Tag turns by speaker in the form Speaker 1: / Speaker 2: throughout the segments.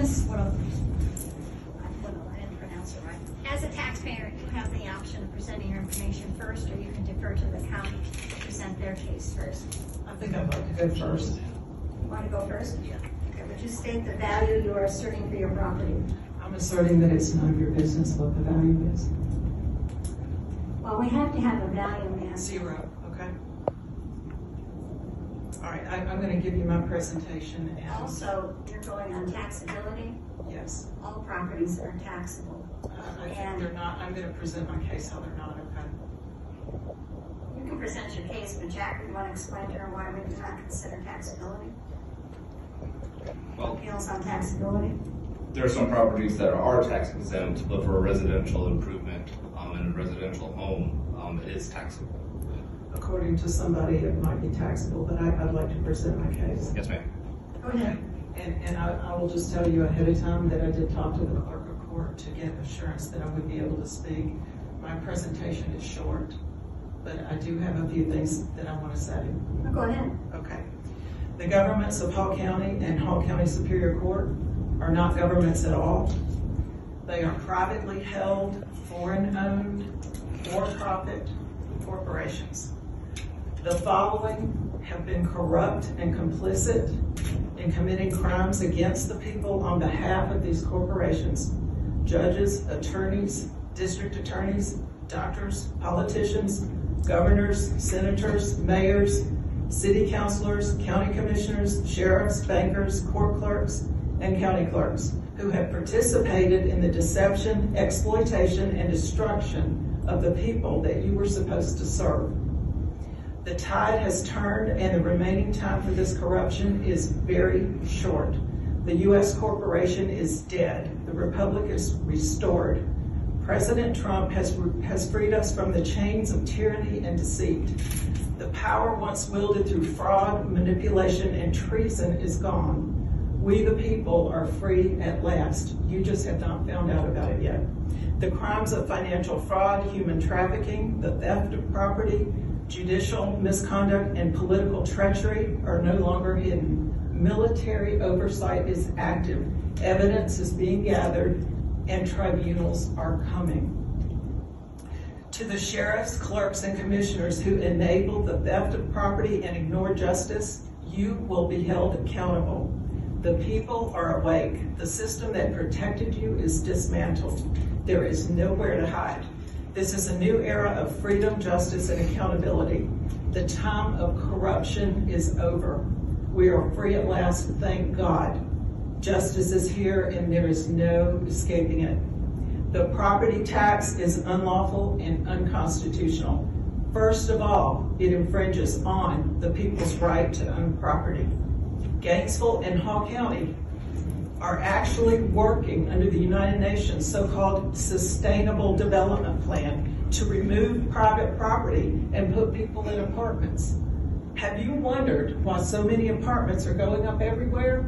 Speaker 1: Mrs. Whittle, I didn't pronounce it right. As a taxpayer, you have the option of presenting your information first, or you can defer to the county to present their case first.
Speaker 2: I think I'd like to go first.
Speaker 1: You want to go first? Yeah. Okay, would you state the value you are asserting for your property?
Speaker 2: I'm asserting that it's none of your business what the value is.
Speaker 1: Well, we have to have a value, ma'am.
Speaker 2: 0, okay? All right, I'm going to give you my presentation and
Speaker 1: Also, you're going on taxability.
Speaker 2: yes,
Speaker 1: All properties are taxable.
Speaker 2: I think they're not. I'm going to present my case how they're not, okay?
Speaker 1: You can present your case, but Jack, you want to explain to her why we do not consider taxability?
Speaker 3: Well,
Speaker 1: Appeals on taxability?
Speaker 3: there are some properties that are tax exempt, but for a residential improvement in a residential home, it is taxable.
Speaker 2: According to somebody, it might be taxable, but I'd like to present my case.
Speaker 3: Yes, ma'am.
Speaker 1: Go ahead.
Speaker 2: And I will just tell you ahead of time that I did talk to the clerk of court to get assurance that I would be able to speak. My presentation is short, but I do have a few things that I want to say.
Speaker 1: Go ahead.
Speaker 2: Okay. The governments of Hall County and Hall County Superior Court are not governments at all. They are privately held, foreign-owned, for-profit corporations. The following have been corrupt and complicit in committing crimes against the people on behalf of these corporations: judges, attorneys, district attorneys, doctors, politicians, governors, senators, mayors, city councilors, county commissioners, sheriffs, bankers, court clerks, and county clerks, who have participated in the deception, exploitation, and destruction of the people that you were supposed to serve. The tide has turned, and the remaining time for this corruption is very short. The U.S. corporation is dead. The republic is restored. President Trump has freed us from the chains of tyranny and deceit. The power once wielded through fraud, manipulation, and treason is gone. We, the people, are free at last. You just have not found out about it yet. The crimes of financial fraud, human trafficking, the theft of property, judicial misconduct, and political treachery are no longer hidden. Military oversight is active. Evidence is being gathered, and tribunals are coming. To the sheriffs, clerks, and commissioners who enabled the theft of property and ignored justice, you will be held accountable. The people are awake. The system that protected you is dismantled. There is nowhere to hide. This is a new era of freedom, justice, and accountability. The time of corruption is over. We are free at last, thank God. Justice is here, and there is no escaping it. The property tax is unlawful and unconstitutional. First of all, it infringes on the people's right to own property. Gainesville and Hall County are actually working under the United Nations so-called Sustainable Development Plan to remove private property and put people in apartments. Have you wondered why so many apartments are going up everywhere?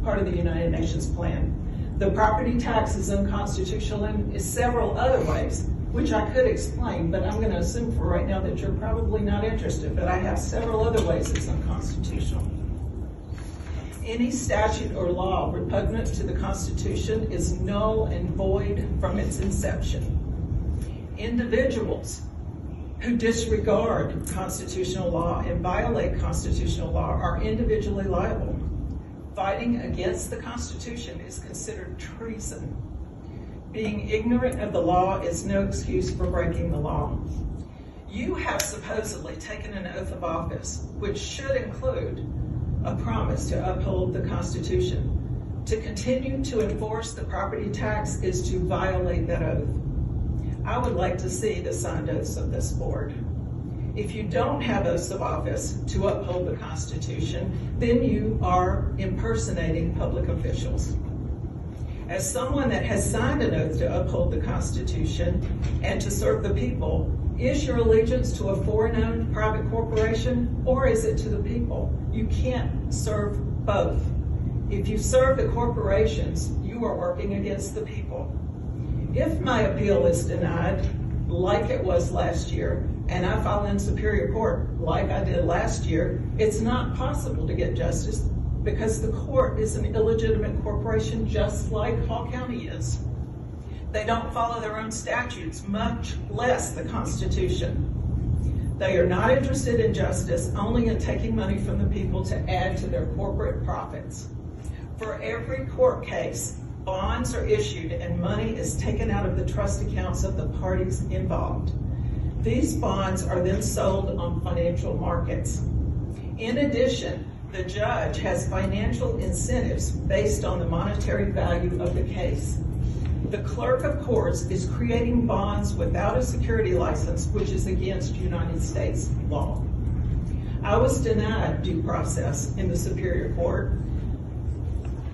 Speaker 2: Part of the United Nations plan. The property tax is unconstitutional in several other ways, which I could explain, but I'm going to assume for right now that you're probably not interested, but I have several other ways it's unconstitutional. Any statute or law repugnant to the Constitution is null and void from its inception. Individuals who disregard constitutional law and violate constitutional law are individually liable. Fighting against the Constitution is considered treason. Being ignorant of the law is no excuse for breaking the law. You have supposedly taken an oath of office, which should include a promise to uphold the Constitution. To continue to enforce the property tax is to violate that oath. I would like to see the signed oaths of this board. If you don't have oaths of office to uphold the Constitution, then you are impersonating public officials. As someone that has signed an oath to uphold the Constitution and to serve the people, is your allegiance to a foreign-owned private corporation, or is it to the people? You can't serve both. If you serve the corporations, you are working against the people. If my appeal is denied, like it was last year, and I file in Superior Court like I did last year, it's not possible to get justice because the court is an illegitimate corporation just like Hall County is. They don't follow their own statutes, much less the Constitution. They are not interested in justice, only in taking money from the people to add to their corporate profits. For every court case, bonds are issued and money is taken out of the trust accounts of the parties involved. These bonds are then sold on financial markets. In addition, the judge has financial incentives based on the monetary value of the case. The clerk of courts is creating bonds without a security license, which is against United States law. I was denied due process in the Superior Court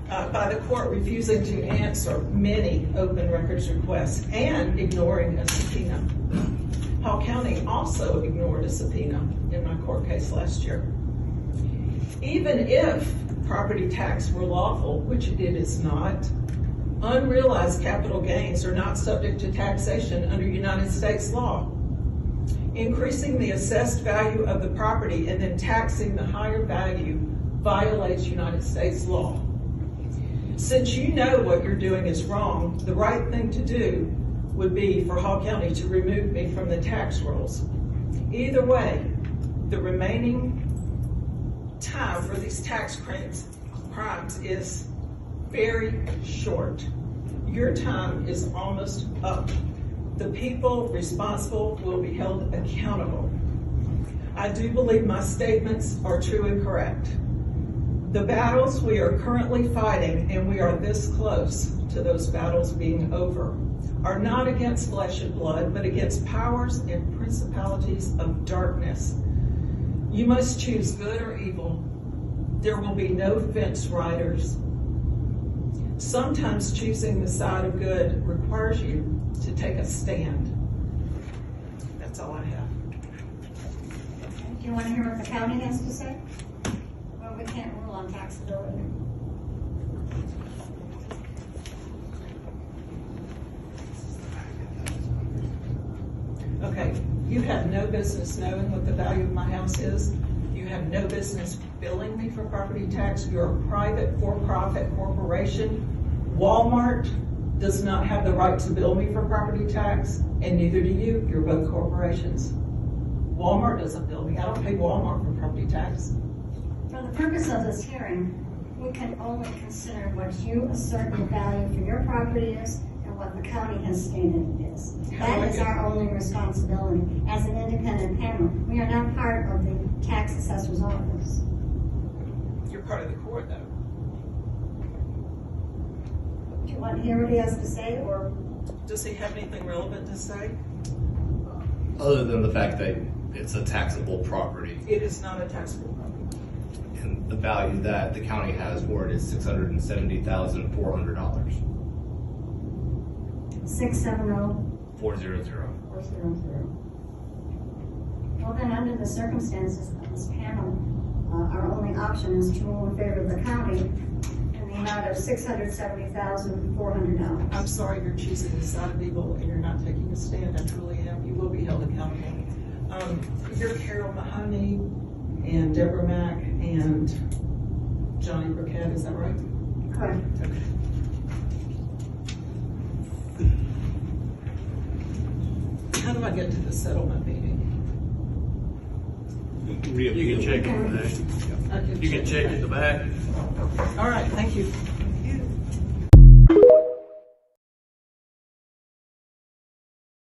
Speaker 2: by the court refusing to answer many open records requests and ignoring a subpoena. Hall County also ignored a subpoena in my court case last year. Even if property tax were lawful, which it is not, unrealized capital gains are not subject to taxation under United States law. Increasing the assessed value of the property and then taxing the higher value violates United States law. Since you know what you're doing is wrong, the right thing to do would be for Hall County to remove me from the tax rolls. Either way, the remaining time for these tax crimes is very short. Your time is almost up. The people responsible will be held accountable. I do believe my statements are true and correct. The battles we are currently fighting, and we are this close to those battles being over, are not against flesh and blood, but against powers and principalities of darkness. You must choose good or evil. There will be no fence riders. Sometimes choosing the side of good requires you to take a stand. That's all I have.
Speaker 1: Do you want to hear what the county has to say? Well, we can't rule on taxability.
Speaker 2: Okay, you have no business knowing what the value of my house is. You have no business billing me for property tax. You're a private for-profit corporation. Walmart does not have the right to bill me for property tax, and neither do you. You're both corporations. Walmart doesn't bill me. I don't pay Walmart for property tax.
Speaker 1: For the purpose of this hearing, we can only consider what you assert the value for your property is and what the county has stated it is. That is our only responsibility as an independent panel. We are not part of the tax assessor's office.
Speaker 2: You're part of the court, though.
Speaker 1: Do you want to hear what he has to say, or?
Speaker 2: Does he have anything relevant to say?
Speaker 3: Other than the fact that it's a taxable property,
Speaker 2: It is not a taxable property.
Speaker 3: and the value that the county has for it is $670,400.
Speaker 1: 670-400.
Speaker 3: 400.
Speaker 1: Well, then, under the circumstances of this panel, our only option is to rule in favor of the county in the amount of $670,400.
Speaker 2: I'm sorry you're choosing the side of evil and you're not taking a stand. I truly am. You will be held accountable. You're Carol Mahoney and Deborah Mack and Johnny Burkett, is that right?
Speaker 1: Correct.
Speaker 2: Okay. How do I get to the settlement meeting?
Speaker 4: You can check it in the back. You can check in the back.
Speaker 2: All right, thank you.